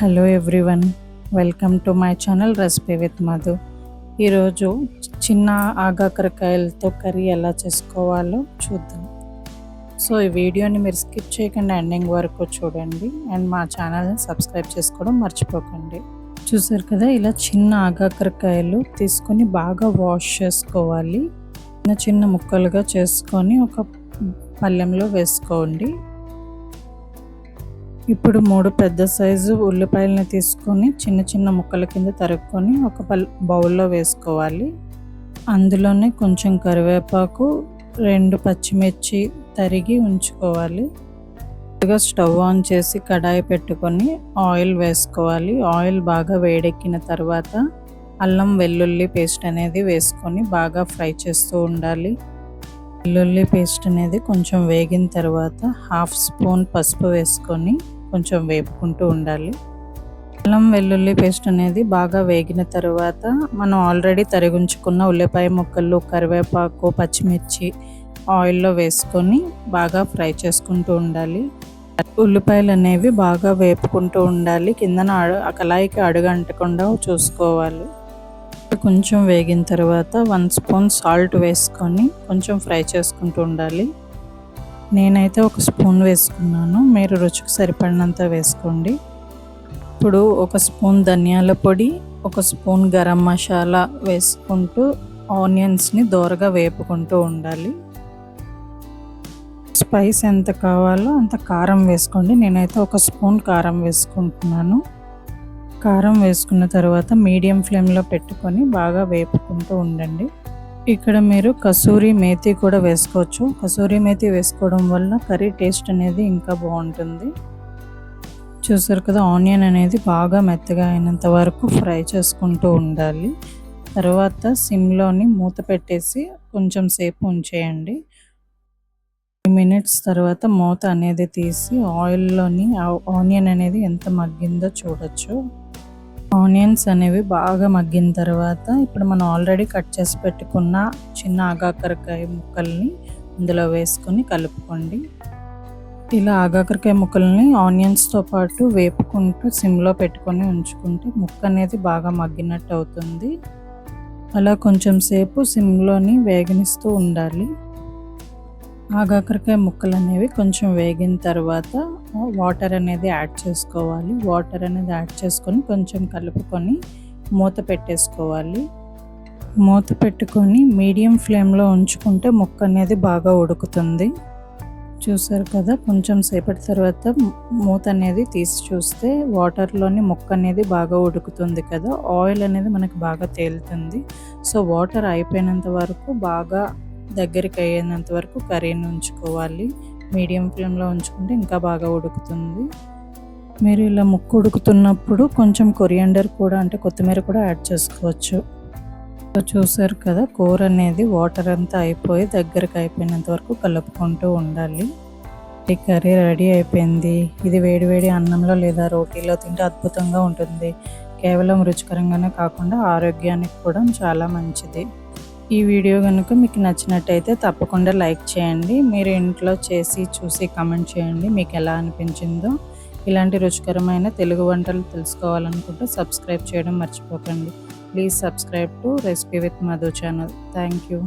Hello everyone, welcome to my channel recipe with Madhu. ఈరోజు చిన్న ఆగాకరకాయలతో curry ఎలా చేసుకోవాలో చూద్దాం. సో ఈ వీడియోని మీరు స్కిప్ చేయకుండా ఎండింగ్ వరకు చూడండి అండ్ మా ఛానల్ని సబ్స్క్రైబ్ చేసుకోవడం మర్చిపోకండి. చూసారు కదా, ఇలా చిన్న ఆగాకరకాయలు తీసుకొని బాగా వాష్ చేసుకోవాలి. చిన్న చిన్న ముక్కలుగా చేసుకొని ఒక పళ్ళెంలో వేసుకోండి. ఇప్పుడు 3 పెద్ద సైజు ఉల్లిపాయలని తీసుకొని చిన్న చిన్న ముక్కల కింద తరుక్కొని ఒక బౌల్లో వేసుకోవాలి. అందులోనే కొంచెం కరివేపాకు, 2 పచ్చిమిర్చి తరిగి ఉంచుకోవాలి. స్టవ్ ఆన్ చేసి కడాయి పెట్టుకొని ఆయిల్ వేసుకోవాలి. ఆయిల్ బాగా వేడెక్కిన తర్వాత అల్లం వెల్లుల్లి పేస్ట్ అనేది వేసుకొని బాగా ఫ్రై చేస్తూ ఉండాలి. వెల్లుల్లి పేస్ట్ అనేది కొంచెం వేగిన తర్వాత 1/2 స్పూన్ పసుపు వేసుకొని కొంచెం వేపుకుంటూ ఉండాలి. అల్లం వెల్లుల్లి పేస్ట్ అనేది బాగా వేగిన తర్వాత మనం ఆల్రెడీ తరిగించుకున్న ఉల్లిపాయ ముక్కలు, కరివేపాకు, పచ్చిమిర్చి ఆయిల్లో వేసుకొని బాగా ఫ్రై చేసుకుంటూ ఉండాలి. ఉల్లిపాయలు అనేవి బాగా వేపుకుంటూ ఉండాలి. కిందన కళాయికి అడుగంటకుండా చూసుకోవాలి. కొంచెం వేగిన తర్వాత 1 స్పూన్ సాల్ట్ వేసుకొని కొంచెం ఫ్రై చేసుకుంటూ ఉండాలి. నేనైతే 1 స్పూన్ వేసుకున్నాను, మీరు రుచికి సరిపడినంత వేసుకోండి. ఇప్పుడు 1 స్పూన్ ధనియాల పొడి, 1 స్పూన్ గరం మసాలా వేసుకుంటూ ఆనియన్స్ని దోరగా వేపుకుంటూ ఉండాలి. స్పైస్ ఎంత కావాలో అంత కారం వేసుకోండి. నేనైతే 1 స్పూన్ కారం వేసుకుంటున్నాను. కారం వేసుకున్న తర్వాత మీడియం ఫ్లేమ్లో పెట్టుకొని బాగా వేపుకుంటూ ఉండండి. ఇక్కడ మీరు కసూరి మేతి కూడా వేసుకోవచ్చు. కసూరి మేతి వేసుకోవడం వల్ల కర్రీ టేస్ట్ అనేది ఇంకా బాగుంటుంది. చూసారు కదా, ఆనియన్ అనేది బాగా మెత్తగా అయినంత వరకు ఫ్రై చేసుకుంటూ ఉండాలి. తర్వాత సిమ్లోని మూత పెట్టేసి కొంచెం సేపు ఉంచేయండి. 3 మినిట్స్ తర్వాత మూత అనేది తీసి ఆయిల్లోని ఆనియన్ అనేది ఎంత మగ్గిందో చూడొచ్చు. ఆనియన్స్ అనేవి బాగా మగ్గిన తర్వాత ఇప్పుడు మనం ఆల్రెడీ కట్ చేసి పెట్టుకున్న చిన్న ఆగాకరకాయ ముక్కల్ని ఇందులో వేసుకొని కలుపుకోండి. ఇలా ఆగాకరకాయ ముక్కల్ని ఆనియన్స్తో పాటు వేపుకుంటూ సిమ్లో పెట్టుకొని ఉంచుకుంటే ముక్క అనేది బాగా మగ్గినట్టు అవుతుంది. అలా కొంచెం సేపు సిమ్లోని వేగనిస్తూ ఉండాలి. ఆగాకరకాయ ముక్కలు అనేవి కొంచెం వేగిన తర్వాత వాటర్ అనేది యాడ్ చేసుకోవాలి. వాటర్ అనేది యాడ్ చేసుకొని కొంచెం కలుపుకొని మూత పెట్టేసుకోవాలి. మూత పెట్టుకొని మీడియం ఫ్లేమ్లో ఉంచుకుంటే ముక్క అనేది బాగా ఉడుకుతుంది. చూసారు కదా, కొంచెం సేపటి తర్వాత మూత అనేది తీసి చూస్తే వాటర్లోని ముక్క అనేది బాగా ఉడుకుతుంది కదా, ఆయిల్ అనేది మనకు బాగా తేలుతుంది. సో వాటర్ అయిపోయినంత వరకు బాగా దగ్గరికి అయ్యేంత వరకు కర్రీని ఉంచుకోవాలి. మీడియం ఫ్లేమ్లో ఉంచుకుంటే ఇంకా బాగా ఉడుకుతుంది. మీరు ఇలా ముక్క ఉడుకుతున్నప్పుడు కొంచెం కొరియాండర్ కూడా, అంటే కొత్తిమీర కూడా యాడ్ చేసుకోవచ్చు. చూసారు కదా, కూర అనేది వాటర్ అంతా అయిపోయి దగ్గరికి అయిపోయినంత వరకు కలుపుకుంటూ ఉండాలి. ఈ కర్రీ రెడీ అయిపోయింది. ఇది వేడివేడి అన్నంలో లేదా రోటీలో తింటే అద్భుతంగా ఉంటుంది. కేవలం రుచికరంగానే కాకుండా ఆరోగ్యానికి కూడా చాలా మంచిది. ఈ వీడియో కనుక మీకు నచ్చినట్టయితే తప్పకుండా లైక్ చేయండి. మీరు ఇంట్లో చేసి చూసి కామెంట్ చేయండి మీకు ఎలా అనిపించిందో. ఇలాంటి రుచికరమైన తెలుగు వంటలు తెలుసుకోవాలనుకుంటే సబ్స్క్రైబ్ చేయడం మర్చిపోకండి. Please subscribe to recipe with Madhu channel. Thank you.